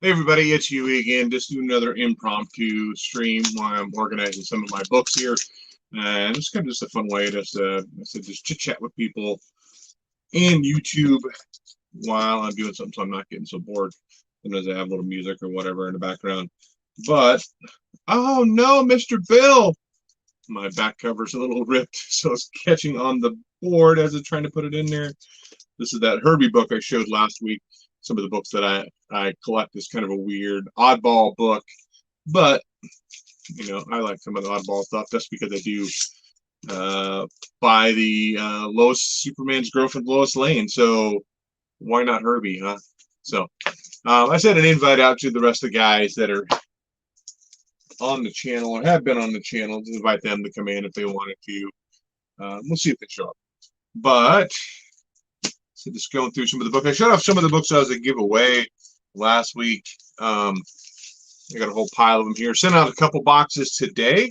Hey everybody, it's Huey again. Just doing another impromptu stream while I'm organizing some of my books here, and it's kind of just a fun way to just chit chat with people in YouTube while I'm doing something, so I'm not getting so bored. Sometimes I have a little music or whatever in the background. But oh no, Mr. Bill, my back cover's a little ripped, so it's catching on the board as it's trying to put it in there. This is that Herbie book I showed last week. Some of the books that I collect is kind of a weird oddball book, but I like some of the oddball stuff just because I do buy the Lois Superman's girlfriend Lois Lane. So why not Herbie, huh? So I sent an invite out to the rest of the guys that are on the channel or have been on the channel to invite them to come in if they wanted to. We'll see if they show up. But so just going through some of the books. I showed off some of the books I was a giveaway last week. I got a whole pile of them here. Sent out a couple boxes today.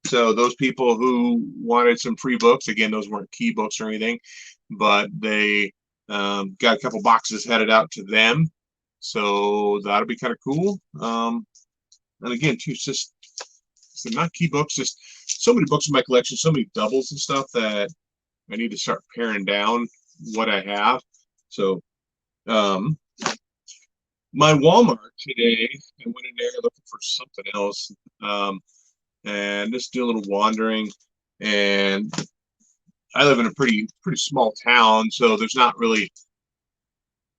So those people who wanted some free books, again, those weren't key books or anything, but they got a couple boxes headed out to them. So that'll be kind of cool. And again, too, just so not key books, just so many books in my collection, so many doubles and stuff that I need to start paring down what I have. So my Walmart today, I went in there looking for something else, and just do a little wandering. And I live in a pretty small town, so there's not really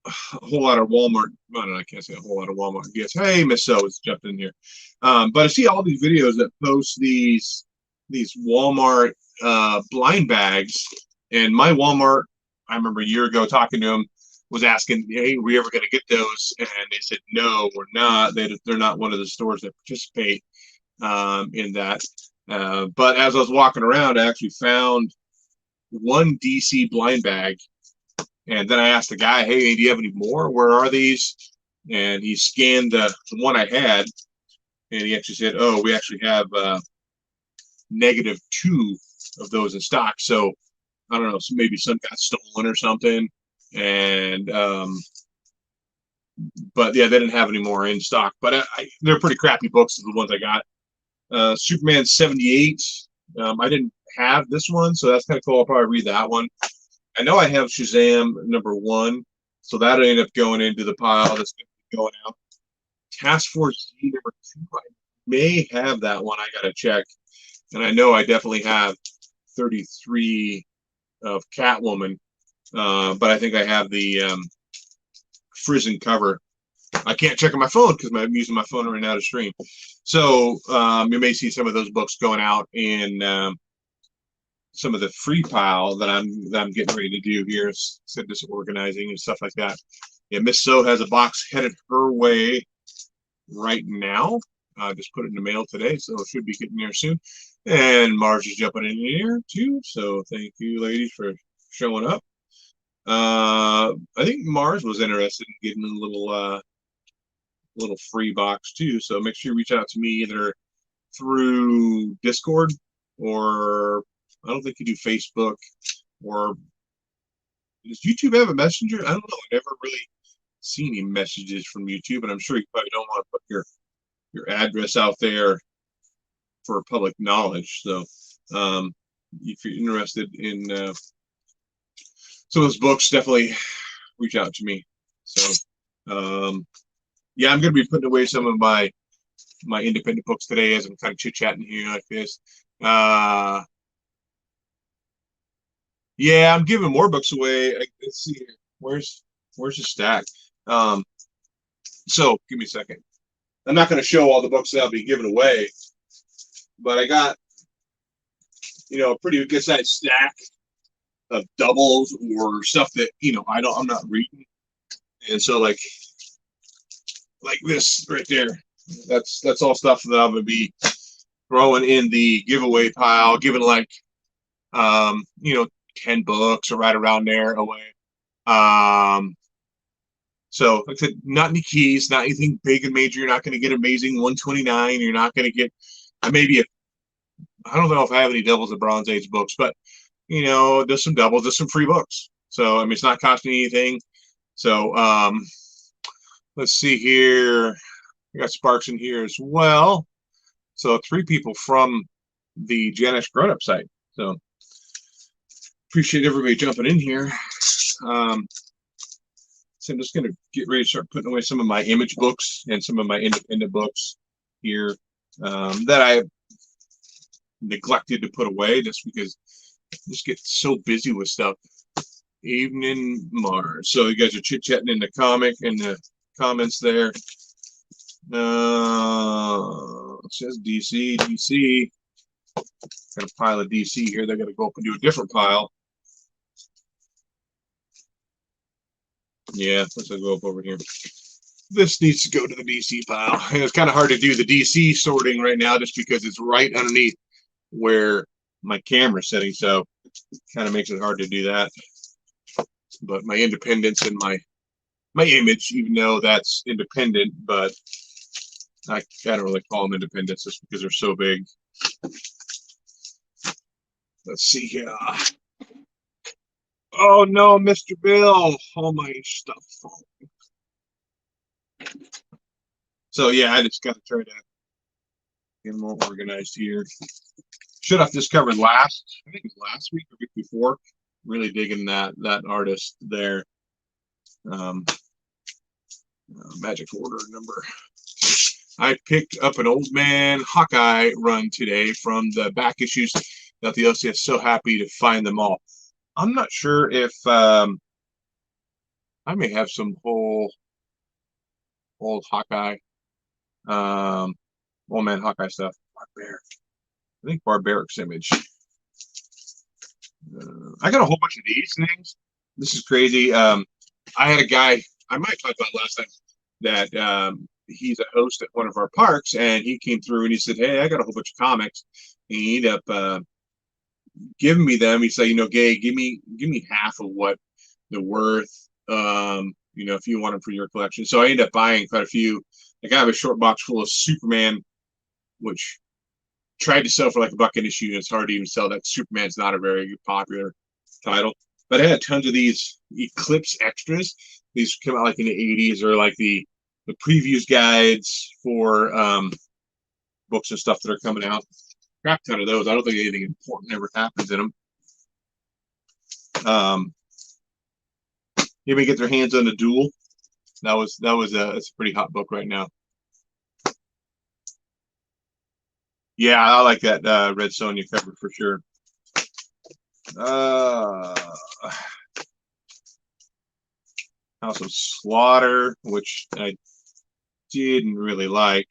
a whole lot of Walmart. I don't know, I can't say a whole lot of Walmart. Yes, hey, Miss So has jumped in here. But I see all these videos that post these Walmart blind bags, and my Walmart, I remember a year ago talking to them, was asking, hey, are we ever going to get those? And they said, no, we're not. They're not one of the stores that participate in that. But as I was walking around, I actually found one DC blind bag. And then I asked the guy, hey, do you have any more? Where are these? And he scanned the one I had. And he actually said, oh, we actually have -2 of those in stock. So I don't know, so maybe some got stolen or something. And but yeah, they didn't have any more in stock. But they're pretty crappy books, the ones I got. Superman 78. I didn't have this one, so that's kind of cool. I'll probably read that one. I know I have Shazam #1, so that'll end up going into the pile that's going to be going out. Task Force Z #2. I may have that one. I got to check. And I know I definitely have 33 of Catwoman, but I think I have the Frizzen cover. I can't check on my phone because I'm using my phone right now to stream. So you may see some of those books going out in some of the free pile that I'm getting ready to do here. So just organizing and stuff like that. Yeah, Miss So has a box headed her way right now. Just put it in the mail today, so it should be getting there soon. And Mars is jumping in here too, so thank you, ladies, for showing up. I think Mars was interested in getting a little free box too, so make sure you reach out to me either through Discord or I don't think you do Facebook, or does YouTube have a messenger? I don't know. I never really see any messages from YouTube, and I'm sure you probably don't want to put your address out there for public knowledge. So if you're interested in some of those books, definitely reach out to me. So yeah, I'm going to be putting away some of my independent books today as I'm kind of chit-chatting here like this. Yeah, I'm giving more books away. Let's see, where's the stack? So give me a second. I'm not going to show all the books that I'll be giving away, but I got a pretty good sized stack of doubles or stuff that I'm not reading, and so like this right there, that's all stuff that I'm going to be throwing in the giveaway pile, giving like 10 books or right around there away. So like I said, not any keys, not anything big and major. You're not going to get Amazing 129. You're not going to get maybe I don't know if I have any doubles of Bronze Age books, but there's some doubles, there's some free books. So I mean, it's not costing anything. So Let's see here. We got Sparks in here as well. So 3 people from the Janish Grown Up site. So appreciate everybody jumping in here. So I'm just going to get ready to start putting away some of my image books and some of my independent books here that I neglected to put away just because I just get so busy with stuff. Evening Mars. So you guys are chit-chatting in the comments there. It says DC. Got a pile of DC here. They're going to go up and do a different pile. Yeah, let's go up over here. This needs to go to the DC pile. And it's kind of hard to do the DC sorting right now just because it's right underneath where my camera's sitting. So it kind of makes it hard to do that. But my independence and my image, even though that's independent, but I don't really call them independents just because they're so big. Let's see here. Oh no, Mr. Bill, all my stuff. So yeah, I just got to try to get more organized here. Should have discovered I think it was last week or week before. Really digging that artist there. Magic order number. I picked up an Old Man Hawkeye run today from the back issues that the OCS. So happy to find them all. I'm not sure if I may have some old Hawkeye, Old Man Hawkeye stuff. Barbaric. I think Barbaric's image. I got a whole bunch of these things. This is crazy. I had a guy I might talk about last time that he's a host at one of our parks, and he came through and he said, "Hey, I got a whole bunch of comics." And he ended up giving me them. He said, "Gay, give me half of what they're worth. If you want them for your collection." So I ended up buying quite a few. Like I have a short box full of Superman, which tried to sell for like $1 an issue, and it's hard to even sell that. Superman's not a very popular title. But I had tons of these Eclipse extras. These come out like in the 80s, or like the previews guides for books and stuff that are coming out. Crap ton of those. I don't think anything important ever happens in them. Anybody get their hands on the Duel? It's a pretty hot book right now. Yeah, I like that Red Sonja cover for sure. House of Slaughter, which I didn't really like.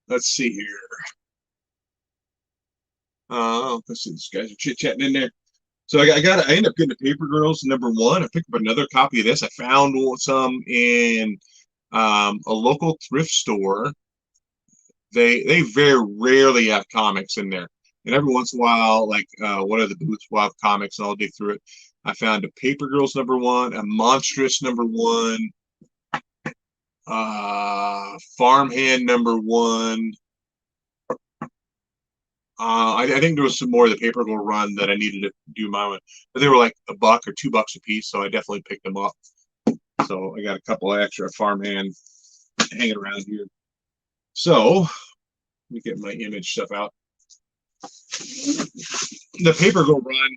Let's see here. Let's see, these guys are chit-chatting in there. So I ended up getting the Paper Girls #1. I picked up another copy of this. I found some in a local thrift store. They very rarely have comics in there. And every once in a while, like one of the booths will have comics, and I'll dig through it. I found a Paper Girls #1, a Monstrous #1, Farmhand #1. I think there was some more of the Paper Girl run that I needed to do my one, but they were like $1 or $2 a piece, so I definitely picked them up. So I got a couple of extra Farmhand hanging around here. So let me get my image stuff out. The Paper Girl run,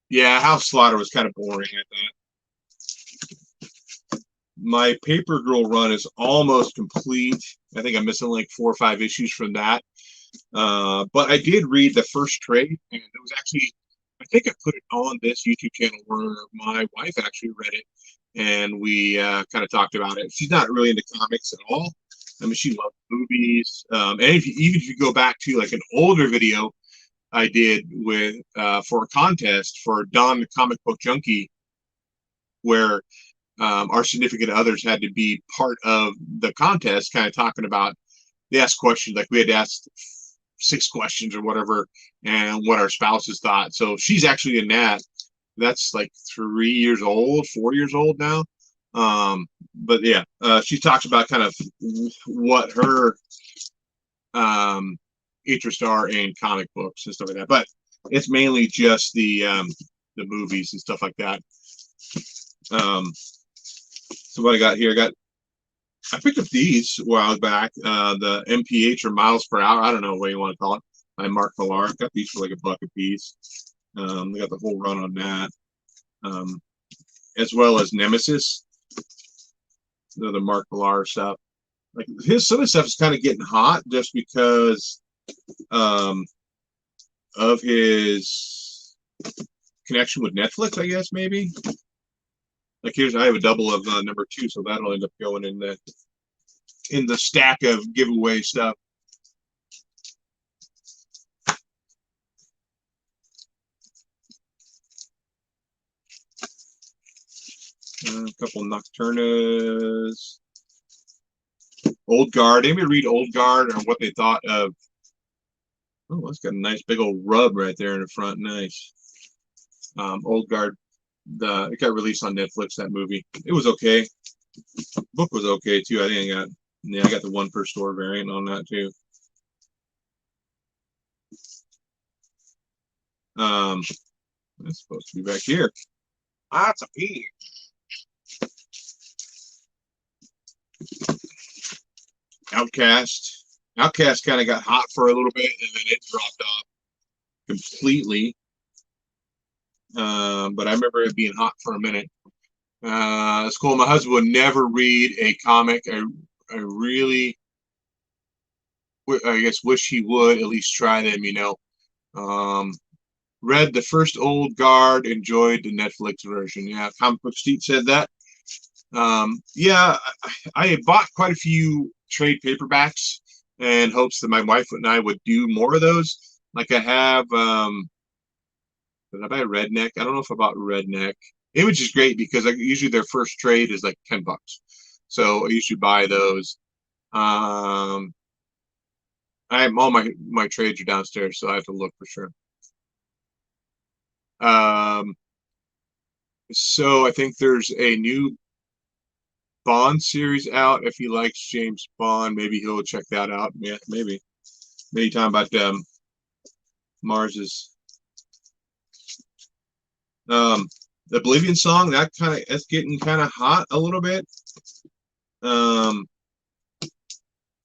yeah, House Slaughter was kind of boring, I thought. My Paper Girl run is almost complete. I think I'm missing like 4 or 5 issues from that. But I did read the first trade, and it was actually, I think I put it on this YouTube channel where my wife actually read it, and we kind of talked about it. She's not really into comics at all. I mean, she loves movies. And even if you go back to like an older video I did with for a contest for Don the Comic Book Junkie, where our significant others had to be part of the contest, kind of talking about, they asked questions, like we had to ask 6 questions or whatever, and what our spouses thought. So she's actually in that. That's like 3 years old, 4 years old now. But yeah, she talks about kind of what her interests are in comic books and stuff like that. But it's mainly just the the movies and stuff like that. So what I got here, I picked up these a while back, the MPH or miles per hour. I don't know what you want to call it. By Mark Millar. Got these for like $1 a piece. They got the whole run on that, as well as Nemesis, the Mark Millar stuff. Like some of his stuff is kind of getting hot just because of his connection with Netflix, I guess maybe. Like I have a double of number 2, so that'll end up going in the stack of giveaway stuff. A couple Nocturnas. Old Guard. Anybody read Old Guard or what they thought of? Oh, it's got a nice big old rub right there in the front. Nice. Old Guard. It got released on Netflix, that movie. It was okay. Book was okay too. I think I got the 1 per store variant on that too. It's supposed to be back here. It's a pig. Outcast. Outcast kind of got hot for a little bit, and then it dropped off completely. But I remember it being hot for a minute. It's cool. My husband would never read a comic. I really, I guess, wish he would at least try them. Read the first Old Guard, enjoyed the Netflix version. Yeah, Comic Book Steve said that. Yeah, I bought quite a few trade paperbacks in hopes that my wife and I would do more of those. Like I have, did I buy Redneck? I don't know if I bought Redneck. Image is great because usually their first trade is like $10. So I usually buy those. I have all my trades are downstairs, so I have to look for sure. So I think there's a new Bond series out. If he likes James Bond, maybe he'll check that out. Yeah, maybe. Maybe talking about Mars's the Oblivion song. That's getting kind of hot a little bit. I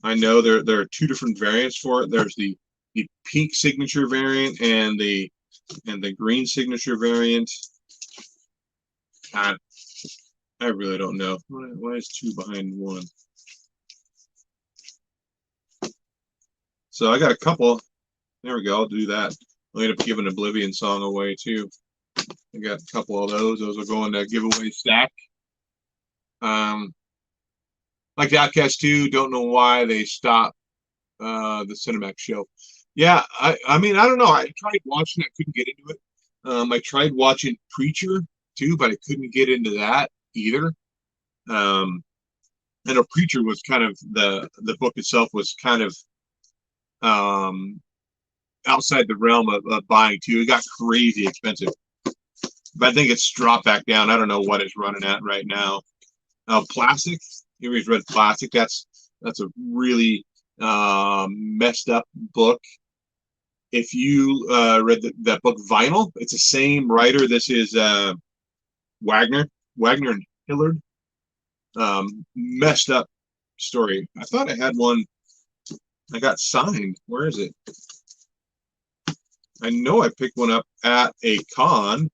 know there are 2 different variants for it. There's the pink signature variant and the green signature variant. I really don't know. Why is 2 behind 1? So I got a couple. There we go. I'll do that. I'll end up giving Oblivion song away too. I got a couple of those. Those will go in that giveaway stack. Like the Outcast 2, don't know why they stopped the Cinemax show. Yeah, I mean, I don't know. I tried watching it, couldn't get into it. I tried watching Preacher too, but I couldn't get into that either. I know Preacher was kind of the book itself was kind of outside the realm of buying too. It got crazy expensive, but I think it's dropped back down. I don't know what it's running at right now. Plastic. You've read Plastic. That's a really messed up book. If you read that book Vinyl, it's the same writer. This is Wagner and Hillard. Messed up story. I thought I had one. I got signed. Where is it? I know I picked one up at a con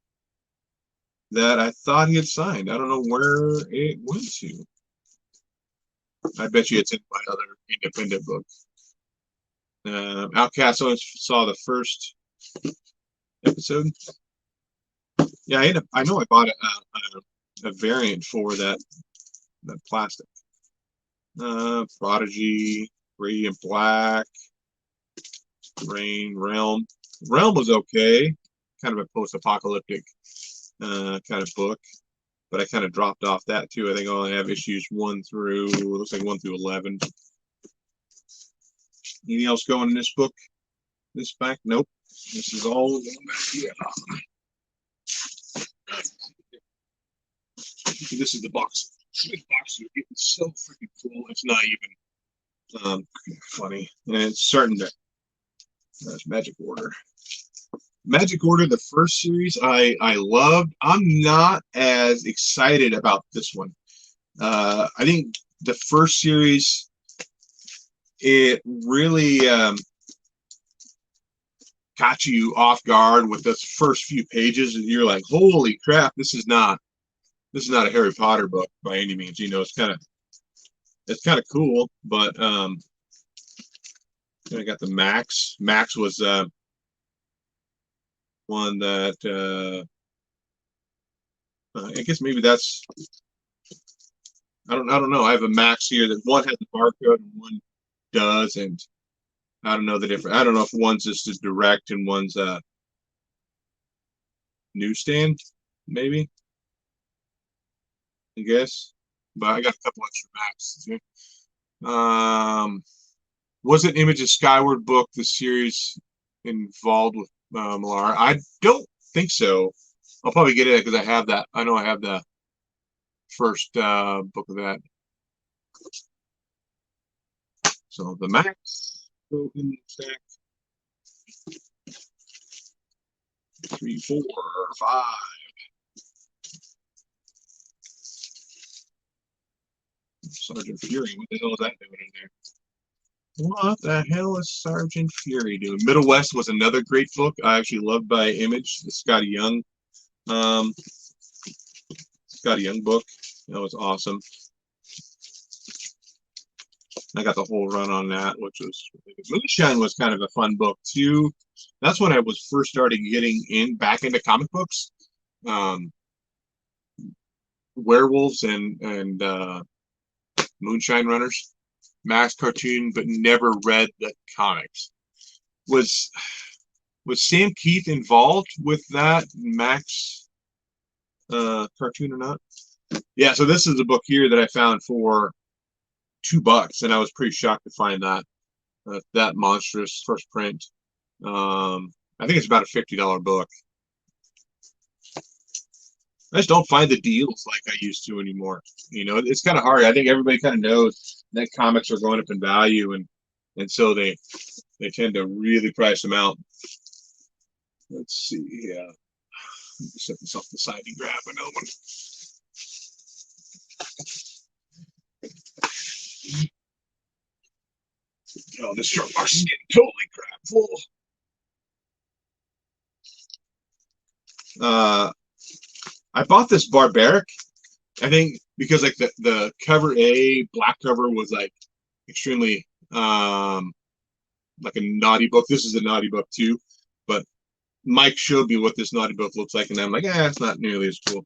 that I thought he had signed. I don't know where it went to. I bet you it's in my other independent book. Outcast only saw the first episode. Yeah, I know I bought a variant for that Plastic. Prodigy, Radiant Black, Rain, Realm. Realm was okay, kind of a post-apocalyptic kind of book, but I kind of dropped off that too. I think I only have issues 1 through, looks like 1 through 11. Anything else going in this book? This back? Nope. This is all going back here. This is the box. This box is getting so freaking full. It's not even funny, and it's starting to. That's Magic Order. Magic Order, the first series, I loved. I'm not as excited about this one. I think the first series, it really caught you off guard with those first few pages, and you're like, "Holy crap! This is not a Harry Potter book by any means." You know, it's kind of cool, but I got the Max. Max was one that I guess maybe that's I don't know. I have a Max here that one has the barcode and one does, and I don't know the difference. I don't know if one's just a direct and one's a newsstand, maybe. I guess. But I got a couple extra Maxes here. Was it Image of Skyward book the series involved with Malar? I don't think so. I'll probably get it because I have that. I know I have the first book of that. So the Max go in the stack. 3, 4, 5. Sergeant Fury, what the hell is that doing in there? What the hell is Sergeant Fury doing? Middle West was another great book. I actually loved by Image, the Scotty Young book. That was awesome. I got the whole run on that, which was really good. Moonshine was kind of a fun book too. That's when I was first started getting back into comic books. Werewolves and Moonshine Runners. Max cartoon, but never read the comics. Was Sam Keith involved with that Max cartoon or not? Yeah, so this is a book here that I found for $2, and I was pretty shocked to find that monstrous first print. I think it's about a $50 book. I just don't find the deals like I used to anymore. You know, it's kind of hard. I think everybody kind of knows that comics are going up in value, and so they tend to really price them out. Let's see. Yeah, set this off the side and grab another one. Oh, this short box is getting totally crap full. I bought this Barbaric, I think, because like the cover A black cover was like extremely like a naughty book. This is a naughty book too, but Mike showed me what this naughty book looks like, and I'm like, it's not nearly as cool.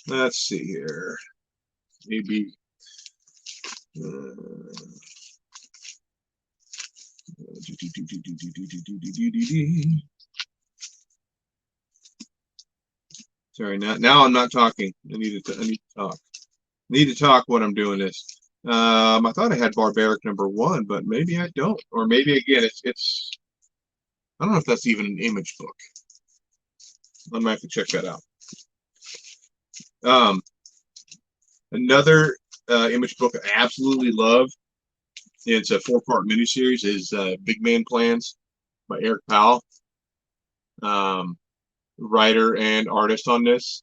Let's see here. Maybe sorry, now I'm not talking. I need to talk. I need to talk when I'm doing this. I thought I had Barbaric #1, but maybe I don't. Or maybe again, it's I don't know if that's even an Image book. I might have to check that out. Another Image book I absolutely love. It's a 4-part miniseries. Is Big Man Plans by Eric Powell, writer and artist on this.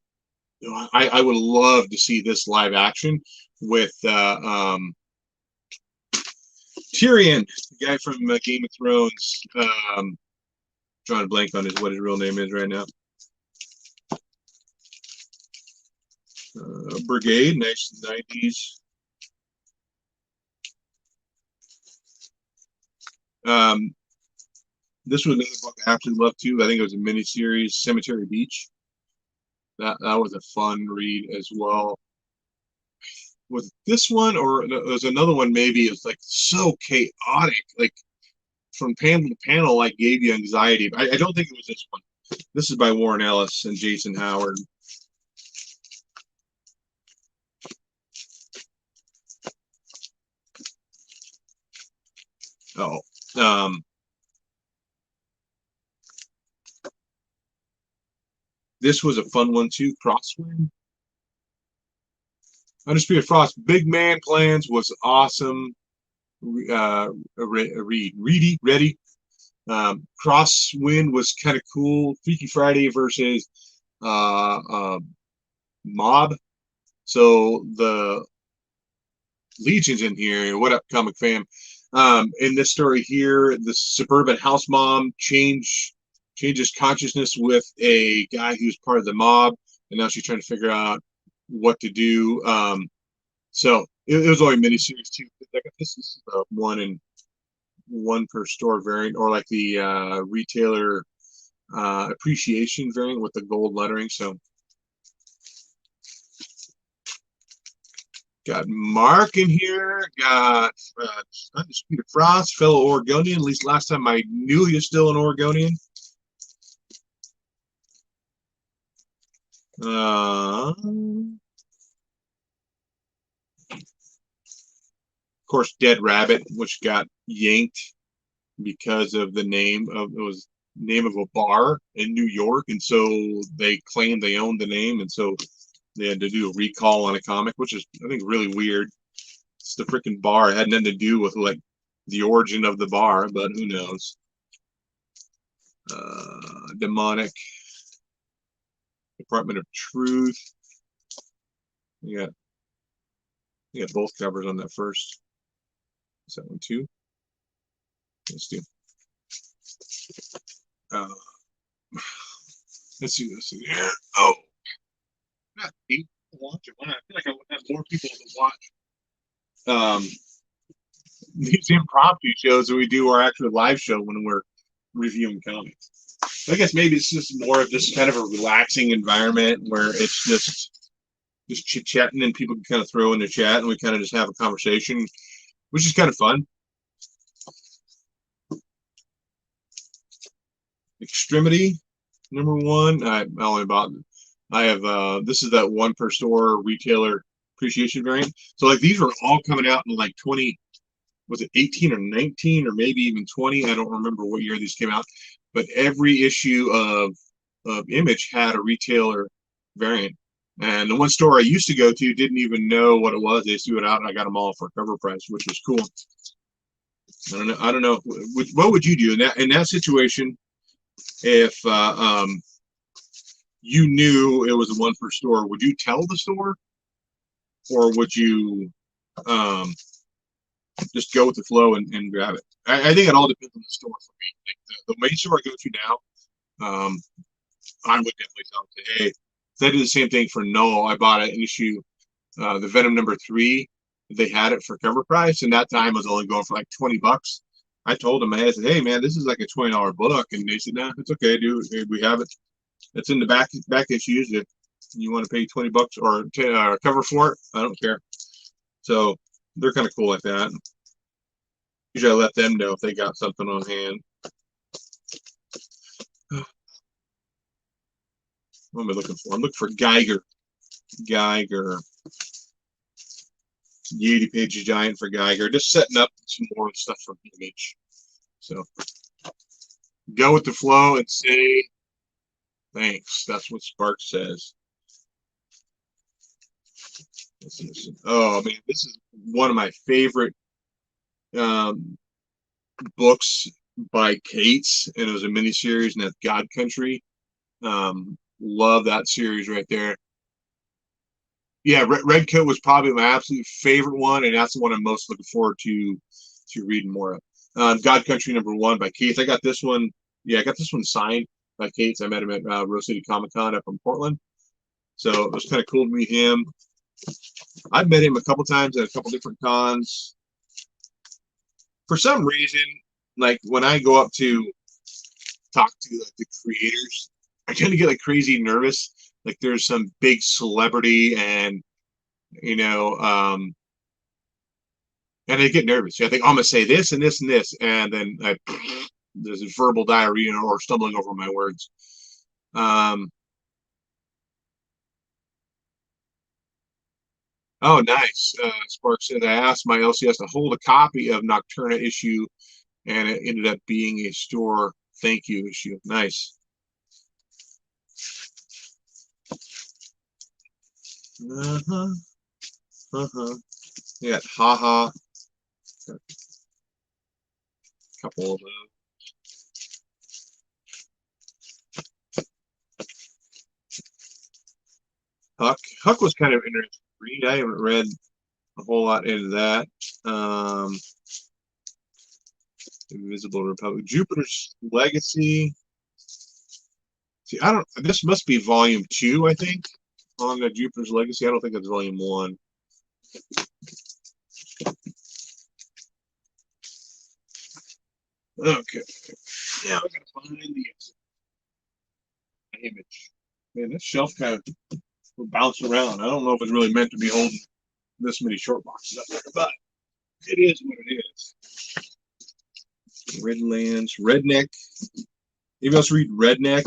I would love to see this live action with Tyrion, the guy from Game of Thrones. Trying to blank on what his real name is right now. Brigade, nice 90s. This was another book I absolutely loved too. I think it was a miniseries, Cemetery Beach. That was a fun read as well. Was this one, or there's another one? Maybe it's like so chaotic, like from panel to panel, like gave you anxiety. I don't think it was this one. This is by Warren Ellis and Jason Howard. Oh, this was a fun one too. Crosswind. Undisputed Frost. Big Man Plans was awesome. Ready. Crosswind was kind of cool. Freaky Friday versus Mob. So the Legion's in here. What up, comic fam? In this story here, the suburban house mom changes consciousness with a guy who's part of the mob, and now she's trying to figure out what to do. So it was only a miniseries too. Like this is a one per store variant, or like the retailer appreciation variant with the gold lettering. So got Mark in here. Got Undisputed Frost, fellow Oregonian. At least last time I knew he was still an Oregonian. Of course, Dead Rabbit, which got yanked because of the name of a bar in New York, and so they claimed they owned the name, and so they had to do a recall on a comic, which is I think really weird. It's the freaking bar. It had nothing to do with like the origin of the bar, but who knows? Demonic Department of Truth. You got both covers on that first. Is that one too? Let's do. Let's see this here. Oh, not 8 to watch it. I feel like I would have more people to watch. These impromptu shows that we do our actual live show when we're reviewing comics. I guess maybe it's just more of just kind of a relaxing environment where it's just chit chatting and people can kind of throw in the chat and we kind of just have a conversation, which is kind of fun. Extremity #1. I have this is that one per store retailer appreciation variant. So like these were all coming out in like 20, was it 18 or 19 or maybe even 20? I don't remember what year these came out, but every issue of Image had a retailer variant. And the one store I used to go to didn't even know what it was. They threw it out and I got them all for cover price, which was cool. I don't know. What would you do in that situation if you knew it was a one per store? Would you tell the store, or would you just go with the flow and grab it? I think it all depends on the store for me. Like the main store I go to now, I would definitely tell them, hey, they did the same thing for Null. I bought an issue, the Venom #3. They had it for cover price, and that time was only going for like $20. I told them, I said, hey man, this is like a $20 book, and they said, nah, it's okay, dude. We have it. It's in the back issues. If you want to pay $20 or cover for it, I don't care. So they're kind of cool like that. Usually I let them know if they got something on hand. What am I looking for? I'm looking for Geiger. The 80 page giant for Geiger. Just setting up some more stuff from Image. So go with the flow and say thanks. That's what Spark says. Oh man, this is one of my favorite books by Cates, and it was a miniseries, and that's God Country. Love that series right there. Yeah, Red Coat was probably my absolute favorite one, and that's the one I'm most looking forward to reading more of. God Country #1 by Cates. I got this one. Yeah, I got this one signed by Cates. I met him at Rose City Comic Con up in Portland, so it was kind of cool to meet him. I've met him a couple times at a couple different cons. For some reason, like when I go up to talk to like the creators, I tend to get like crazy nervous. Like there's some big celebrity, and and I get nervous. I think, oh, I'm gonna say this and this and this, and then there's a verbal diarrhea or stumbling over my words. Oh, nice. Spark said, I asked my LCS to hold a copy of Nocturna issue, and it ended up being a store thank you issue. Nice. Yeah, haha. A couple of those. Huck was kind of interesting to read. I haven't read a whole lot into that. Invisible Republic, Jupiter's Legacy. See, I don't. This must be volume 2, I think, on the Jupiter's Legacy. I don't think it's volume 1. Okay. Now I gotta find the image. Man, this shelf kind of will bounce around. I don't know if it's really meant to be holding this many short boxes up there, but it is what it is. Redlands, Redneck. Anybody else read Redneck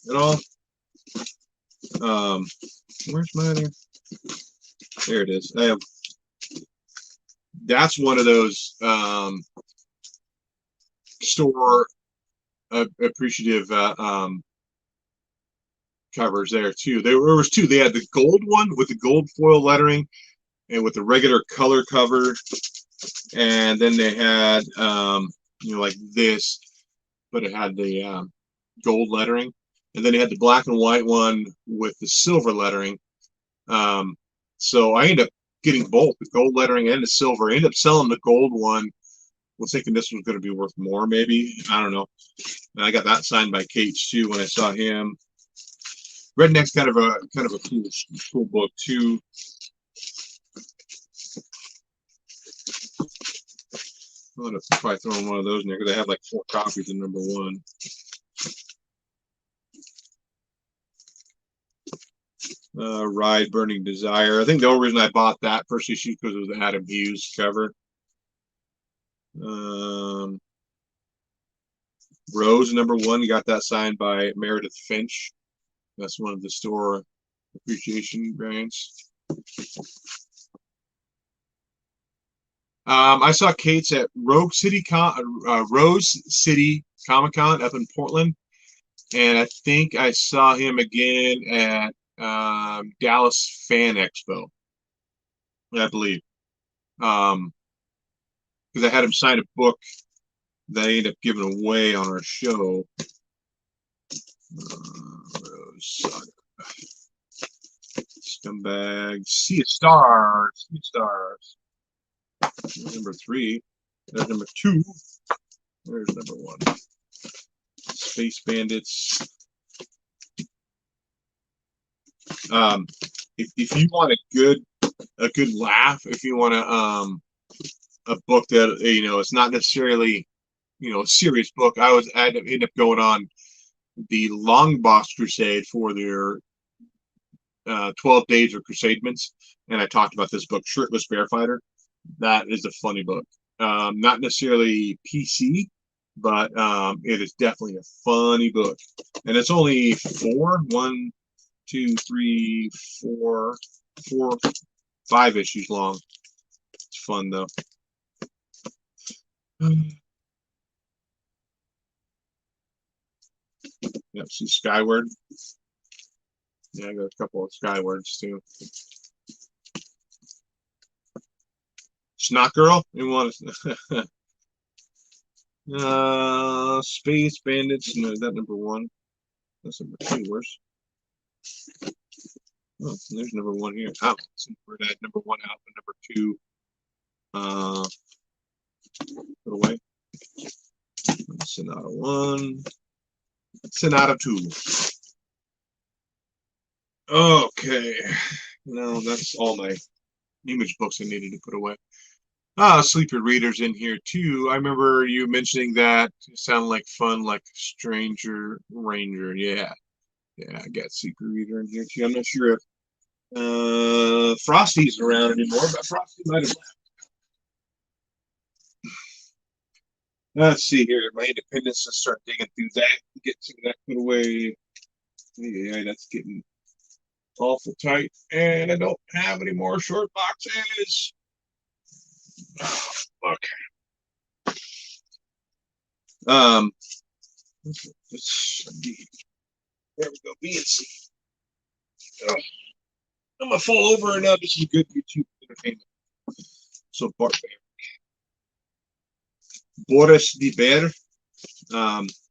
at all? Where's my other? There it is. I have. That's one of those store appreciative covers there too. There was two. They had the gold one with the gold foil lettering and with the regular color cover, and then they had like this, but it had the gold lettering, and then they had the black and white one with the silver lettering. So I ended up getting both the gold lettering and the silver. I ended up selling the gold one. Was thinking this was going to be worth more, maybe. I don't know. And I got that signed by Cates too when I saw him. Redneck's kind of a cool book too. I'm gonna probably throw in one of those in there because I have like 4 copies of number 1. Ride Burning Desire. I think the only reason I bought that first issue because it was the Adam Hughes cover. Rose number 1, got that signed by Meredith Finch. That's one of the store appreciation grants. I saw Cates at Rose City Comic Con up in Portland, and I think I saw him again at Dallas Fan Expo, I believe, because I had him sign a book that I ended up giving away on our show. Scumbag, Sea of Stars, Sea of Stars. Number 3. There's number 2. There's number 1. Space Bandits. If you want a good laugh, if you want a book that it's not necessarily a serious book. I ended up going on the Long Box Crusade for their 12 Days of Crusadements, and I talked about this book, Shirtless Bear Fighter. That is a funny book. Not necessarily PC, but it is definitely a funny book. And it's only 5 issues long. It's fun though. Yep, see Skyward. Yeah, I got a couple of Skywards too. Snot Girl, you want to Space Bandits? No, is that number 1? That's number 2. Where's? Oh, there's number 1 here. Oh, we're at number 1 out, and number 2. Put away. Sonata 1. Sonata 2. Okay. No, that's all my image books I needed to put away. Sleeper Readers in here too. I remember you mentioning that. It sounded like fun, like Stranger Ranger. Yeah, I got Sleeper Reader in here too. I'm not sure if Frosty's around anymore, but Frosty might have left. Let's see here. My Independence. Let's start digging through that. Get some of that put away. Yeah, that's getting awful tight, and I don't have any more short boxes. Oh, okay. Let's see. There we go. B and C. I'm gonna fall over and now. This is good YouTube entertainment. So barbaric. Boris the Bear.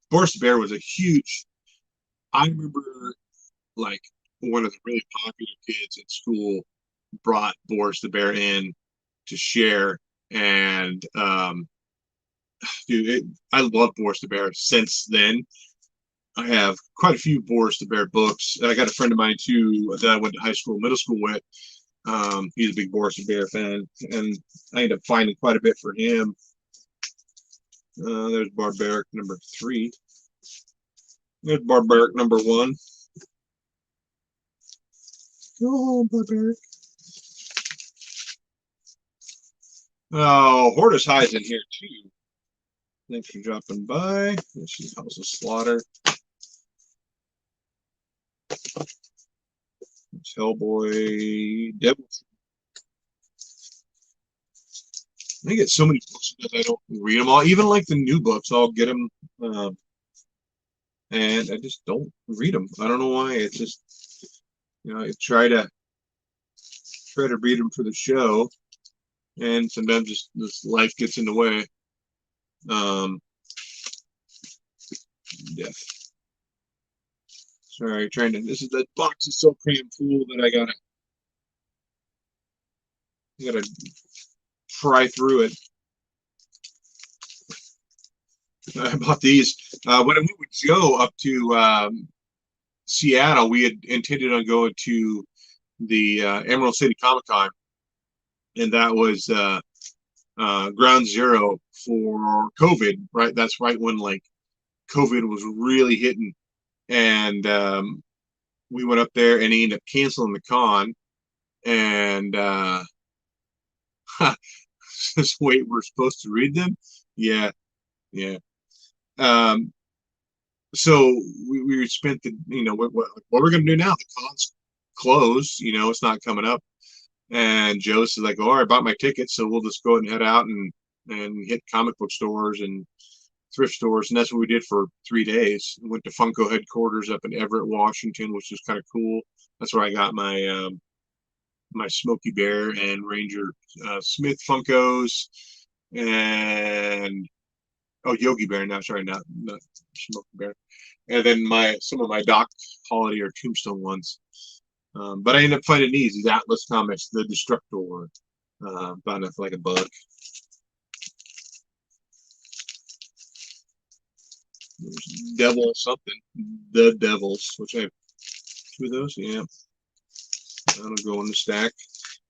Boris the Bear was a huge. I remember like one of the really popular kids at school brought Boris the Bear in to share, and dude, I love Boris the Bear. Since then, I have quite a few Boris the Bear books. I got a friend of mine too that I went to high school, middle school with. He's a big Boris the Bear fan, and I ended up finding quite a bit for him. There's Barbaric number 3. There's Barbaric number 1. Go home, Barbaric. Oh, Hortus High's in here too. Thanks for dropping by. This is House of Slaughter. It's Hellboy, Devil. I get so many books that I don't read them all. Even like the new books, I'll get them, and I just don't read them. I don't know why. It's just, I try to read them for the show, and sometimes just this life gets in the way. Death. Sorry, trying to. That box is so crammed full that I gotta pry through it. I bought these when I went with Joe up to Seattle. We had intended on going to the Emerald City Comic Con, and that was ground zero for COVID. Right, that's right when like COVID was really hitting, and we went up there, and he ended up canceling the con, and just wait, we're supposed to read them. Yeah. So we spent the, what we're gonna do now? The con's closed. It's not coming up. And Joe said like, "Oh, I bought my ticket, so we'll just go ahead and head out and hit comic book stores and thrift stores." And that's what we did for 3 days. We went to Funko headquarters up in Everett, Washington, which is kind of cool. That's where I got my my Smokey Bear and Ranger Smith Funkos, and Yogi Bear. No, sorry, not Smokey Bear. And then some of my Doc Holiday or Tombstone ones. But I ended up finding these Atlas Comics, The Destructor. Bought it for like $1. There's Devil something, The Devils, which I have 2 of those. Yeah, that'll go in the stack.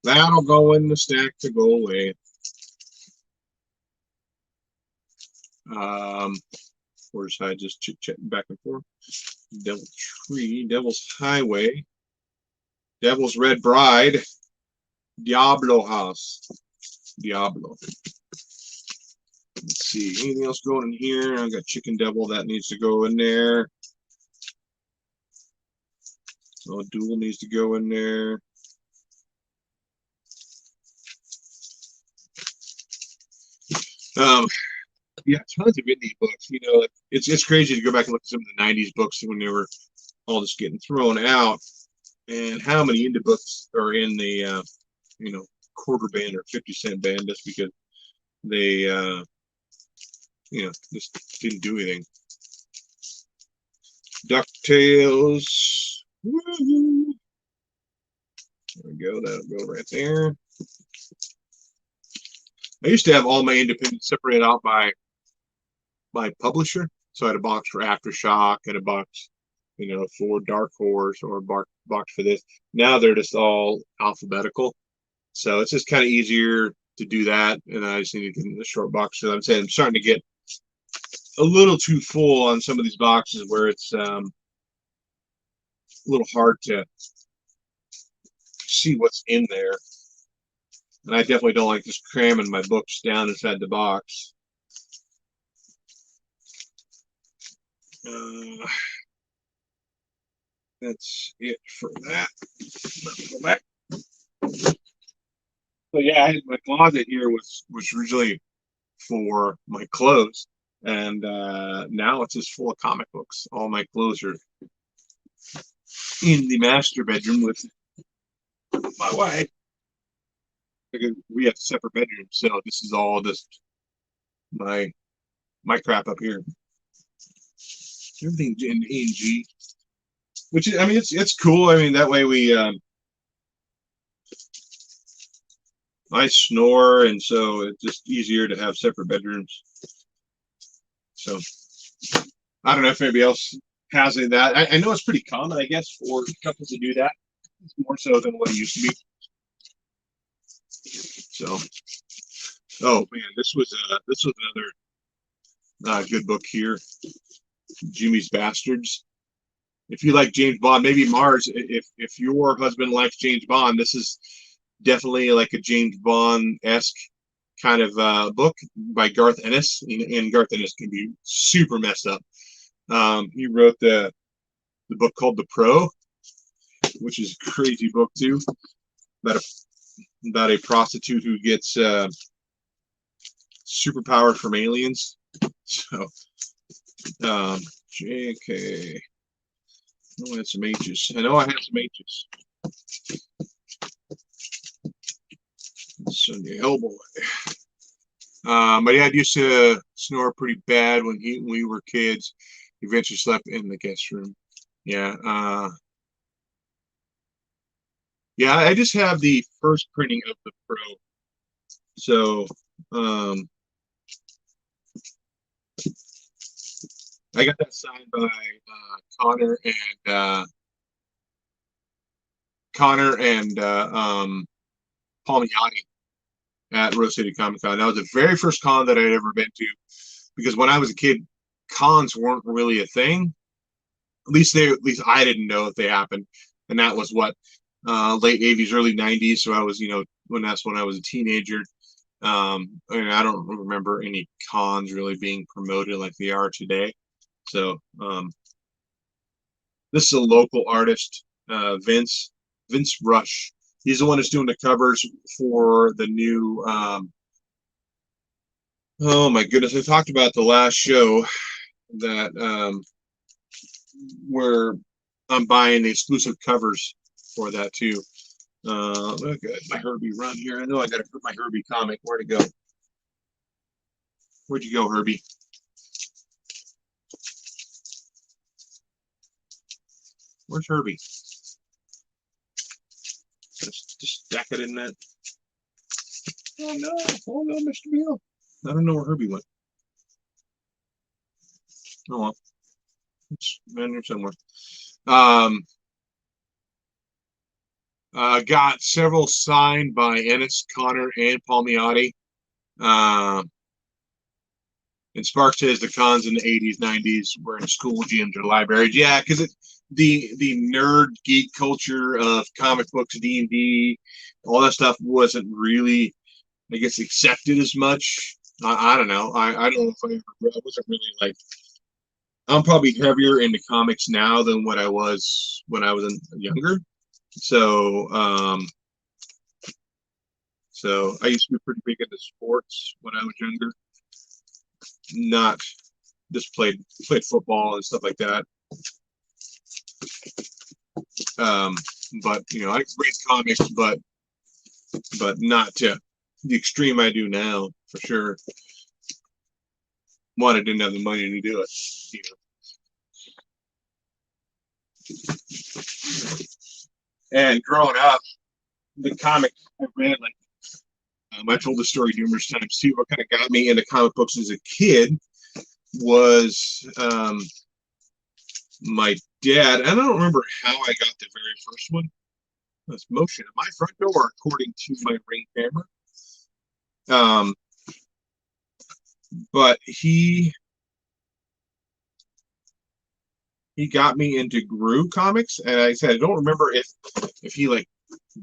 That'll go in the stack to go away. Where's I just chit-chatting back and forth. Devil Tree, Devil's Highway, Devil's Red Bride, Diablo House. Diablo. Let's see, anything else going in here? I've got Chicken Devil, that needs to go in there. Duel needs to go in there. Yeah, tons of indie books. It's crazy to go back and look at some of the '90s books when they were all just getting thrown out, and how many indie books are in the quarter band or 50-cent band just because they just didn't do anything. DuckTales. Woo-hoo. There we go. That'll go right there. I used to have all my independents separated out by publisher. So I had a box for Aftershock and a box, for Dark Horse, or a box for this. Now they're just all alphabetical. So it's just kind of easier to do that. And I just need to get in the short box. So I'm saying I'm starting to get a little too full on some of these boxes where it's a little hard to see what's in there. And I definitely don't like just cramming my books down inside the box. That's it for that. Go back. So yeah, my closet here was originally for my clothes, and now it's just full of comic books. All my clothes are in the master bedroom with my wife. We have separate bedrooms, so this is all just my crap up here. Everything's in A&G. which is, I mean, it's cool. I mean, that way I snore, and so it's just easier to have separate bedrooms. So I don't know if anybody else has any of that. I know it's pretty common, I guess, for couples to do that. It's more so than what it used to be. So, oh man, this was another good book here, Jimmy's Bastards. If you like James Bond, maybe Mars. If your husband likes James Bond, this is definitely like a James Bond-esque kind of book by Garth Ennis, and Garth Ennis can be super messed up. He wrote the book called The Pro, which is a crazy book too, about a prostitute who gets superpowered from aliens. So, JK. I had some H's. I know I had some H's. Sunday Hellboy. My dad used to snore pretty bad when we were kids. He eventually slept in the guest room. Yeah. Yeah, I just have the first printing of the Pro. So I got that signed by Connor and Paul Miotti at Rose City Comic Con. That was the very first con that I'd ever been to, because when I was a kid, cons weren't really a thing. At least I didn't know if they happened, and that was what late '80s, early '90s. So I was, when I was a teenager. And I don't remember any cons really being promoted like they are today. So this is a local artist, Vince Rush. He's the one that's doing the covers for the new. Oh my goodness! I talked about the last show that where I'm buying the exclusive covers for that too. Look at my Herbie run here. I know I got to put my Herbie comic. Where'd it go? Where'd you go, Herbie? Where's Herbie? Just stack it in that. Oh no, Mr. Beal. I don't know where Herbie went. Oh well, it's in here somewhere. Got several signed by Ennis, Connor, and Palmiotti. And Spark says the cons in the '80s, '90s were in school gyms or libraries. Yeah, because the nerd geek culture of comic books, D&D, all that stuff wasn't really, I guess, accepted as much. I don't know. I don't know if I wasn't really like. I'm probably heavier into comics now than what I was when I was younger. So I used to be pretty big into sports when I was younger. Not just played football and stuff like that. But I read comics, but not to the extreme I do now, for sure. One, I didn't have the money to do it. And growing up, the comics I read, like I told the story numerous times too. What kind of got me into comic books as a kid was my dad. And I don't remember how I got the very first one. That's motion at my front door, according to my Ring camera. But he got me into Gru comics, and I said I don't remember if he like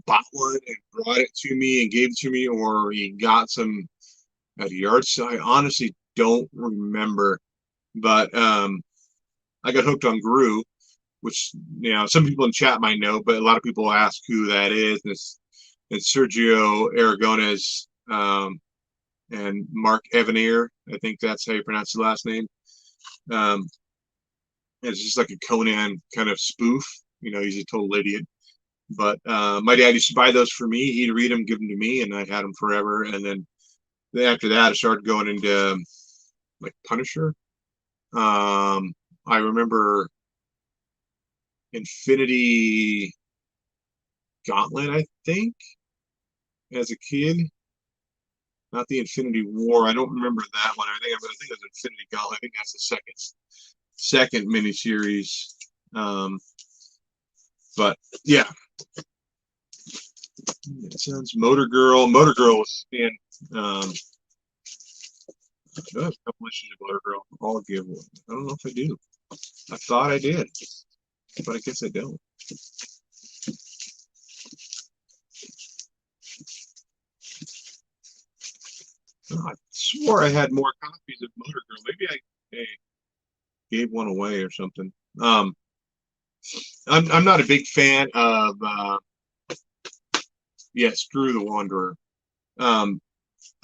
bought one and brought it to me and gave it to me, or he got some at a yard sale. I honestly don't remember, but I got hooked on Gru, which some people in chat might know, but a lot of people ask who that is. And it's Sergio Aragones and Mark Evanier. I think that's how you pronounce the last name. It's just like a Conan kind of spoof. He's a total idiot. But my dad used to buy those for me. He'd read them, give them to me, and I had them forever. And then after that, I started going into like Punisher. I remember Infinity Gauntlet, I think, as a kid. Not the Infinity War. I don't remember that one. I think it was Infinity Gauntlet. I think that's the second miniseries. But yeah, it sounds Motor Girl. Motor Girl was in. I have a couple issues of Motor Girl. I'll give one. I don't know if I do. I thought I did, but I guess I don't. Oh, I swore I had more copies of Motor Girl. Maybe I gave one away or something. I'm not a big fan of Screw the Wanderer.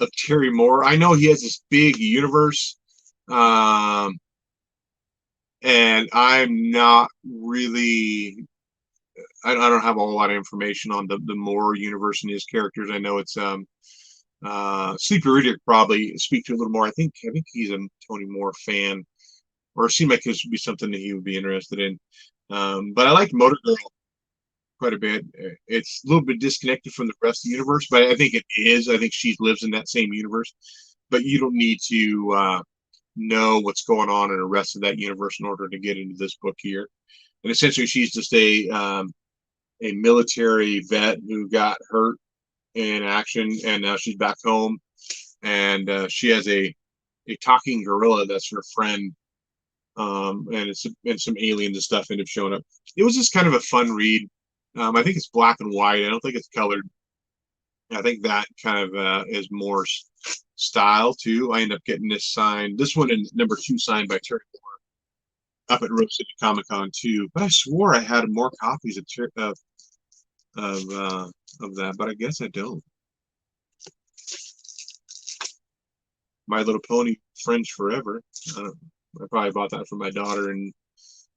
Of Terry Moore. I know he has this big universe, and I'm not really. I don't have a whole lot of information on the Moore universe and his characters. I know it's Sleepy Riddick probably speak to a little more. I think he's a Tony Moore fan, or it seemed like this would be something that he would be interested in. But I like Motor Girl quite a bit. It's a little bit disconnected from the rest of the universe, but I think it is. I think she lives in that same universe, but you don't need to know what's going on in the rest of that universe in order to get into this book here. And essentially, she's just a military vet who got hurt in action, and now she's back home, and she has a talking gorilla that's her friend, and some aliens and stuff end up showing up. It was just kind of a fun read. I think it's black and white. I don't think it's colored. I think that kind of is more style too. I end up getting this one in #2 signed by Terry Moore up at Rose City Comic Con too. But I swore I had more copies of that, but I guess I don't. My Little Pony Friends Forever. I probably bought that for my daughter, and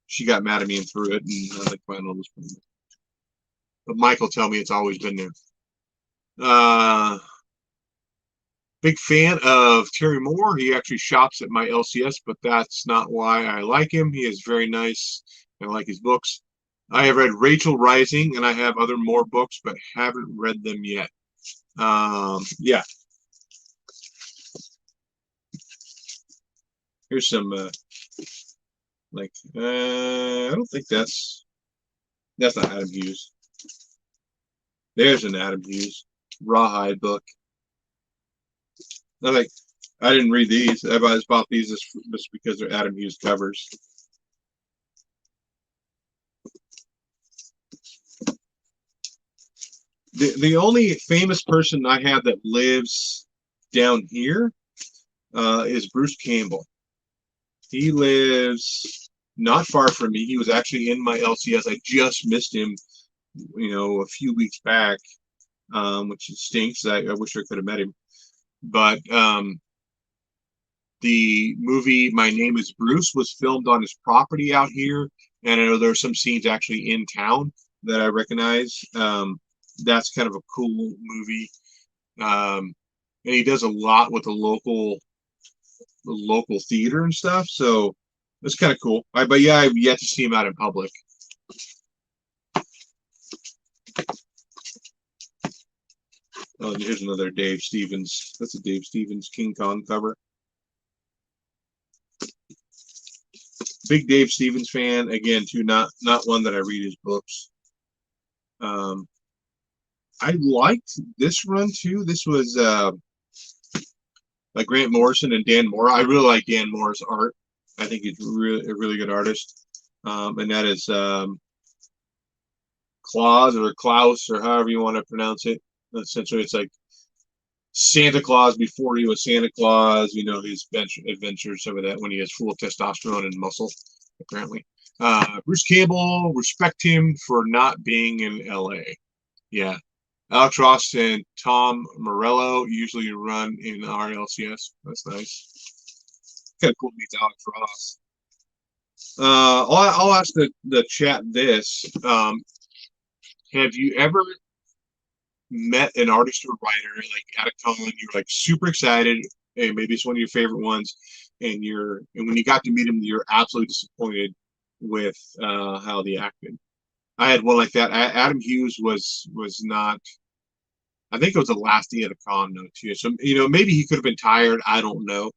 she got mad at me and threw it, and I like buying all this. But Michael tell me it's always been there. Big fan of Terry Moore. He actually shops at my LCS, but that's not why I like him. He is very nice. I like his books. I have read Rachel Rising, and I have other Moore books, but haven't read them yet. Yeah. Here's some I don't think that's not Adam Hughes. There's an Adam Hughes Rawhide book. I didn't read these. I just bought these just because they're Adam Hughes covers. The only famous person I have that lives down here is Bruce Campbell. He lives not far from me. He was actually in my LCS. I just missed him, a few weeks back, which stinks. I wish I could have met him. But the movie My Name is Bruce was filmed on his property out here, and I know there are some scenes actually in town that I recognize. That's kind of a cool movie, and he does a lot with the local theater and stuff. So it's kind of cool. But yeah, I've yet to see him out in public. Oh, and here's another Dave Stevens. That's a Dave Stevens King Kong cover. Big Dave Stevens fan. Again, too, not one that I read his books. I liked this run too. This was like Grant Morrison and Dan Moore. I really like Dan Moore's art. I think he's really a really good artist. And that is Klaus or however you want to pronounce it. Essentially, it's like Santa Claus before he was Santa Claus. His adventures, some of that when he has full testosterone and muscle, apparently. Bruce Campbell, respect him for not being in LA. Yeah. Alex Ross and Tom Morello usually run in our LCS. That's nice. Kind of cool to meet Alex Ross. I'll ask the chat this. Have you ever met an artist or writer like at a con, you're like super excited, and maybe it's one of your favorite ones, and when you got to meet him, you're absolutely disappointed with how they acted. I had one like that. Adam Hughes was not. I think it was the last day of the con though too. So maybe he could have been tired. I don't know,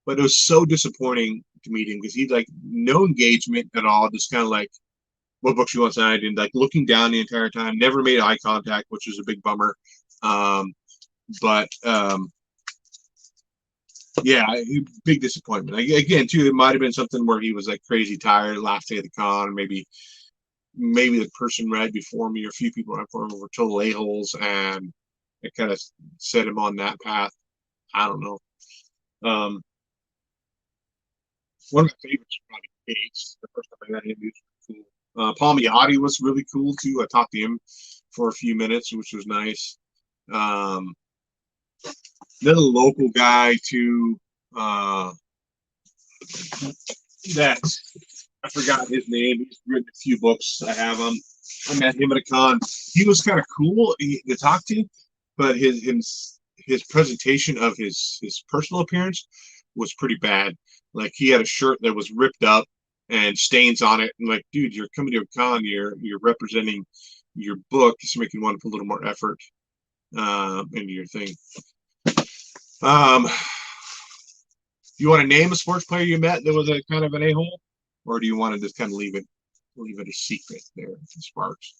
but it was so disappointing to meet him because he like no engagement at all. Just kind of like what books you want signed and like looking down the entire time. Never made eye contact, which was a big bummer. But yeah, big disappointment. Again, too, it might have been something where he was like crazy tired last day of the con. Maybe the person right before me or a few people right before him were total a-holes, and it kind of set him on that path. I don't know. One of my favorites was probably Gates. The first time I met him, he was really cool. Palmiotti was really cool too. I talked to him for a few minutes, which was nice. Another local guy too. That I forgot his name. He's written a few books. I have him. I met him at a con. He was kind of cool to talk to, but his presentation of his personal appearance was pretty bad. Like he had a shirt that was ripped up and stains on it. And like, dude, you're coming to a con. You're representing your book. Just make you want to put a little more effort into your thing. You want to name a sports player you met that was a kind of an a-hole, or do you want to just kind of leave it a secret there, Sparks?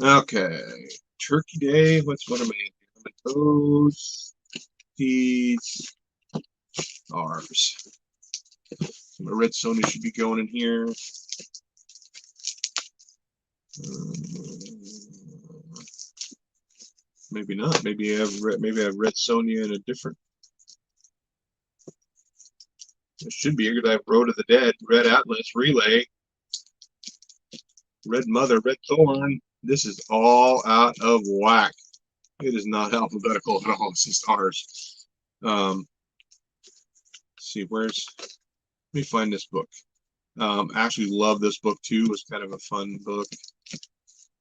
Okay, Turkey Day. What am I? Those these ours. My red Sony should be going in here. Maybe not. Maybe I have red Sonia in a different. It should be because I have Road of the Dead, Red Atlas, Relay, Red Mother, Red Thorn. This is all out of whack. It is not alphabetical at all. It's just ours. Let's see, let me find this book. Actually love this book too. It was kind of a fun book.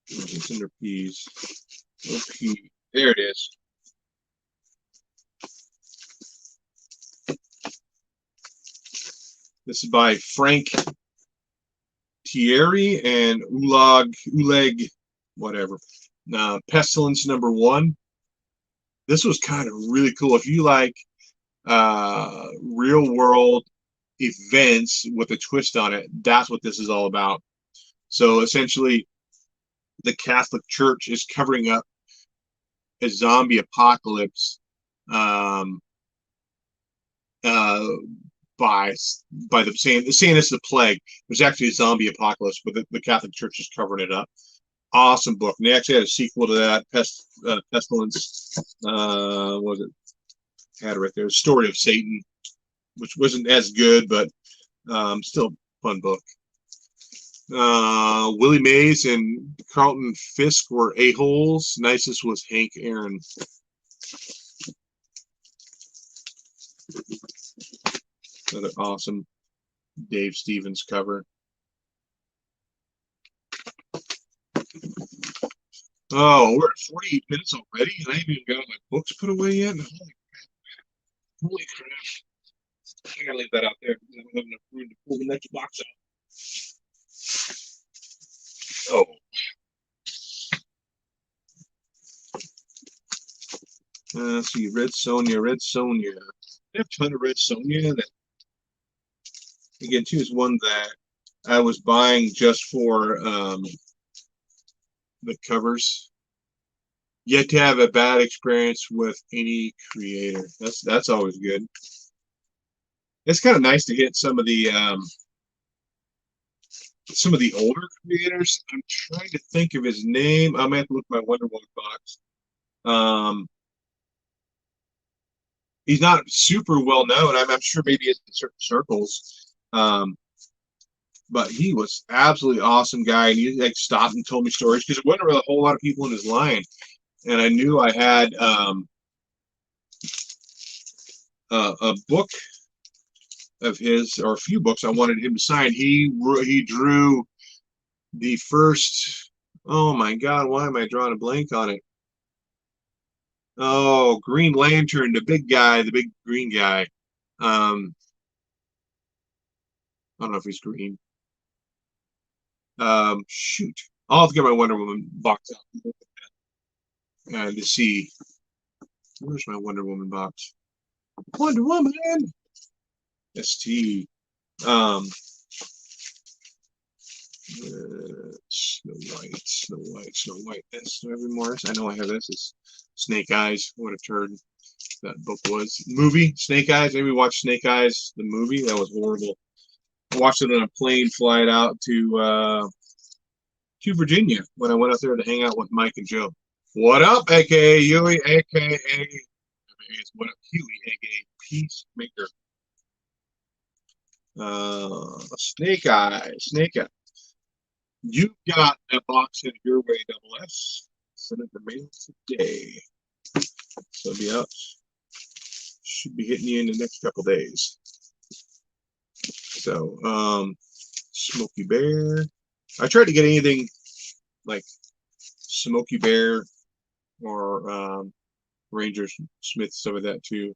Cinder Peas. Okay, there it is. This is by Frank Thierry and Oleg, whatever. Pestilence #1. This was kind of really cool. If you like real world events with a twist on it, that's what this is all about. So essentially, the Catholic Church is covering up a zombie apocalypse by them saying this is the plague. There's actually a zombie apocalypse, but the Catholic Church is covering it up. Awesome book. And they actually had a sequel to that, Pestilence. What was it? Had it right there. Story of Satan, which wasn't as good, but still fun book. Willie Mays and Carlton Fisk were a-holes. Nicest was Hank Aaron. Another awesome Dave Stevens cover. Oh, we're at 48 minutes already, and I haven't even got my books put away yet. Holy crap. I gotta leave that out there because I don't have enough room to pull the next box out. Oh. Let's see, Red Sonja. I have a ton of Red Sonja that, again, too, is one that I was buying just for the covers. Yet to have a bad experience with any creator. That's always good. It's kind of nice to hit some of the older creators. I'm trying to think of his name. I might have to look at my Wonder Woman box. He's not super well known. I'm sure maybe it's in certain circles. But he was absolutely awesome guy, and he like stopped and told me stories because there wasn't really a whole lot of people in his line, and I knew I had a book of his or a few books I wanted him to sign. He drew the first. Oh my God, why am I drawing a blank on it? Oh, Green Lantern, the big guy, the big green guy. don't know if he's green. Shoot. I'll have to get my Wonder Woman box out and to see. Where's my Wonder Woman box? Wonder Woman! ST. Um, Snow White, Snow White, Snow White. That's Every Morris. I know I have this. It's Snake Eyes. What a turd that book was. Movie, Snake Eyes. Maybe watch Snake Eyes, the movie. That was horrible. I watched it on a plane flight out to Virginia when I went out there to hang out with Mike and Joe. What up, aka Huey, aka what up, Huey, aka Peacemaker. Snake Eye, Snake Eye. You got a box in your way, Double S. Send it to mail today. So it'll be out. Should be hitting you in the next couple days. So, Smokey Bear. I tried to get anything like Smokey Bear or Ranger Smith, some of that too.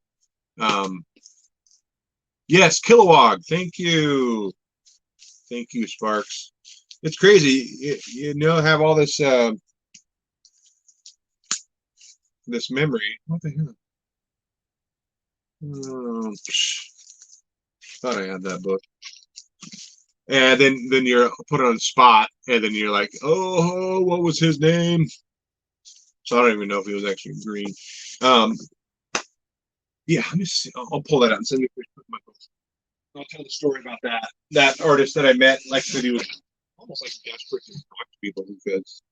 Yes, Kilowog. Thank you. Thank you, Sparks. It's crazy. You know, have all this this memory. What the hell? Thought I had that book. And then you're put on the spot, and then you're like, oh, what was his name? So I don't even know if he was actually green. Yeah, let me see. I'll pull that out and send me my book. I'll tell the story about that artist that I met. Like I said, he was almost like desperate to talk to people because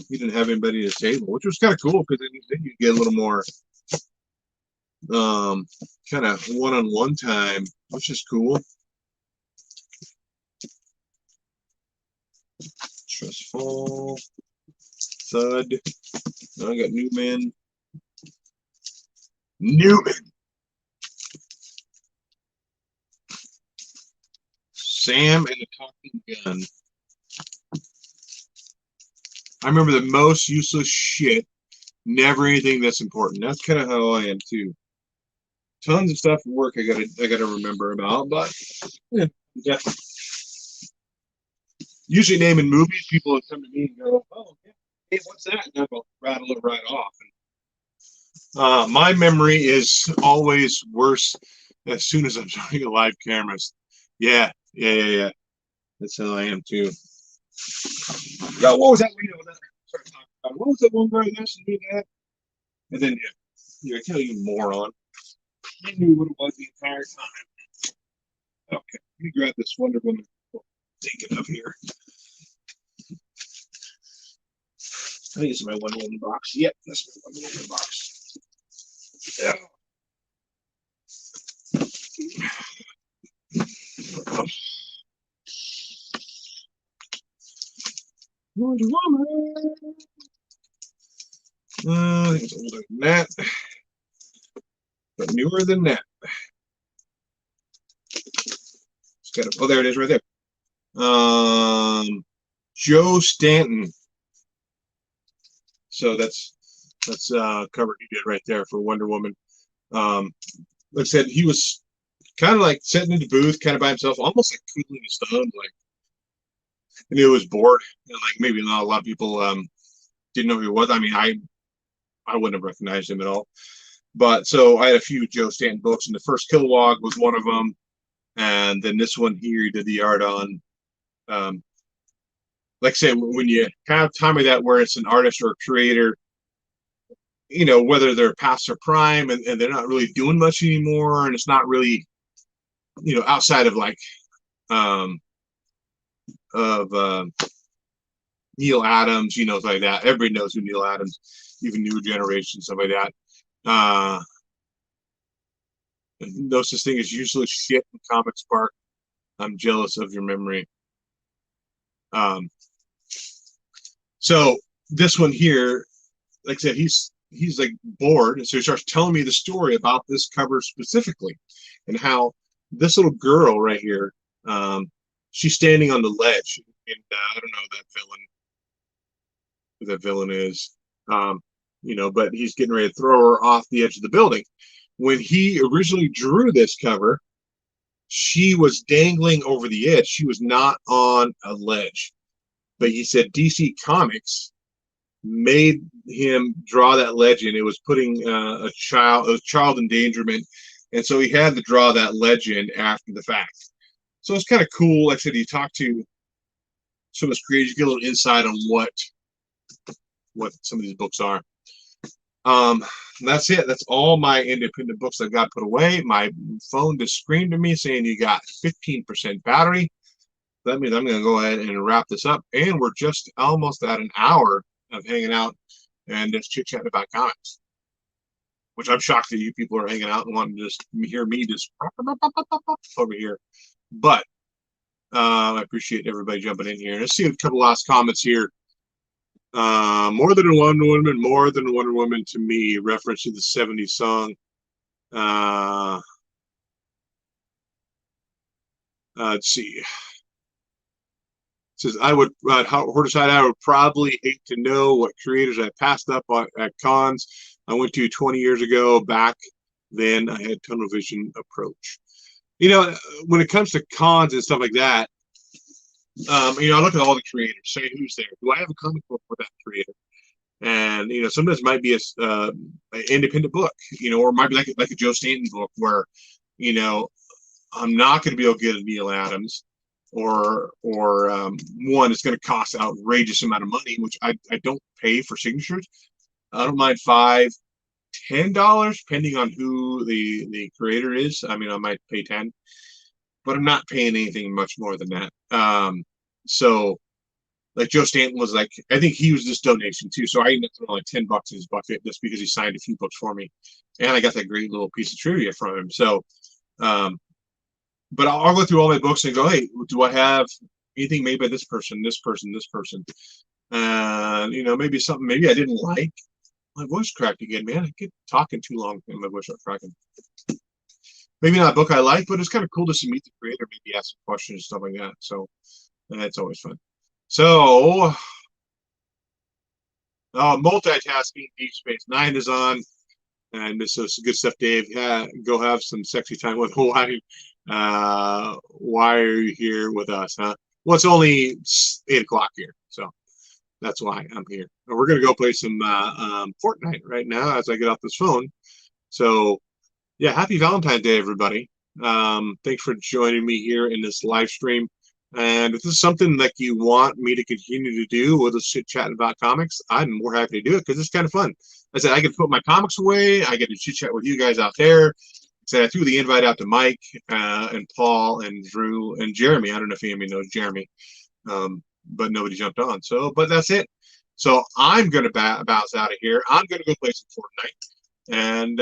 he didn't have anybody at his table, which was kind of cool because then you get a little more kind of one-on-one time, which is cool. Trustful, Thud. Now I got Newman. Sam and the Talking Gun. I remember the most useless shit. Never anything that's important. That's kind of how I am too. Tons of stuff at work I gotta remember about, but yeah, definitely. Usually naming movies, people will come to me and go, "Oh, yeah, hey, what's that?" And I'll rattle it right off. And, my memory is always worse as soon as I'm showing a live cameras. Yeah. That's how I am too. Yeah, what was that? What was that one guy this and do that? And then I tell you, moron. I knew what it was the entire time. Okay, let me grab this Wonder Woman. Take it up here. I think it's my Wonder Woman box. Yep, that's my Wonder Woman box. Yeah. Wonder Woman. I think it's older than that, but newer than that. It's got oh, there it is, right there. Joe Stanton. So that's cover he did right there for Wonder Woman. Like I said, he was kind of like sitting in the booth, kind of by himself, almost like twiddling his thumb, like, and he was bored. And like maybe not a lot of people didn't know who he was. I mean, I wouldn't have recognized him at all. But so I had a few Joe Stanton books, and the first Kilowog was one of them, and then this one here he did the art on. Like I say, when you have time of that where it's an artist or a creator, you know, whether they're past their prime and they're not really doing much anymore, and it's not really, you know, outside of like Neil Adams, you know, like that. Everybody knows who Neil Adams, even newer generation, stuff like that. No such thing as useless shit in Comic Spark. I'm jealous of your memory. So this one here, like I said, he's like bored, and so he starts telling me the story about this cover specifically, and how this little girl right here, she's standing on the ledge, and I don't know who that villain is, you know, but he's getting ready to throw her off the edge of the building. When he originally drew this cover, she was dangling over the edge. She was not on a ledge. But he said DC Comics made him draw that legend. It was putting a child endangerment, and so he had to draw that legend after the fact. So it's kind of cool. Like I said, you talk to some of those creators, you get a little insight on what some of these books are. That's it. That's all my independent books I've got put away. My phone just screamed at me saying you got 15% battery. That means I'm going to go ahead and wrap this up. And we're just almost at an hour of hanging out and just chit-chatting about comics, which I'm shocked that you people are hanging out and wanting to just hear me just over here. But I appreciate everybody jumping in here. Let's see a couple last comments here. More than Wonder Woman, more than Wonder Woman to me, reference to the 70s song. Let's see. It says, I would probably hate to know what creators I passed up on, at cons I went to 20 years ago. Back then, I had tunnel vision approach. You know, when it comes to cons and stuff like that, I look at all the creators, say who's there. Do I have a comic book for that creator? And sometimes it might be an independent book, or it might be like a Joe Stanton book where, I'm not going to be able to get a Neil Adams, or one is going to cost an outrageous amount of money, which I don't pay for signatures. I don't mind $5-10, depending on who the creator is. I mean, I might pay 10, but I'm not paying anything much more than that. So like Joe Stanton was like, I think he was this donation too. So I ended up throwing like $10 in his bucket just because he signed a few books for me. And I got that great little piece of trivia from him. So, but I'll go through all my books and go, hey, do I have anything made by this person, this person, this person? Maybe something, maybe I didn't like. My voice cracked again, man. I get talking too long and my voice starts cracking. Maybe not a book I like, but it's kind of cool to meet the creator, maybe ask some questions and stuff like that. So that's always fun. So, multitasking, Deep Space Nine is on, and this is good stuff, Dave. Yeah, go have some sexy time with Hawaii. Why are you here with us, huh? Well, it's only 8 o'clock here, so that's why I'm here. And we're gonna go play some Fortnite right now as I get off this phone. So, yeah, happy Valentine's Day, everybody. Thanks for joining me here in this live stream. And if this is something that you want me to continue to do, with us chit chat about comics, I'm more happy to do it because it's kind of fun. I said I get to put my comics away. I get to chit chat with you guys out there. I said I threw the invite out to Mike and Paul and Drew and Jeremy. I don't know if anybody knows Jeremy, but nobody jumped on. So, but that's it. So I'm going to bounce out of here. I'm going to go play some Fortnite, and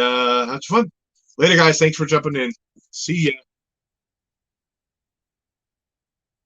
that's fun. Later, guys. Thanks for jumping in. See ya.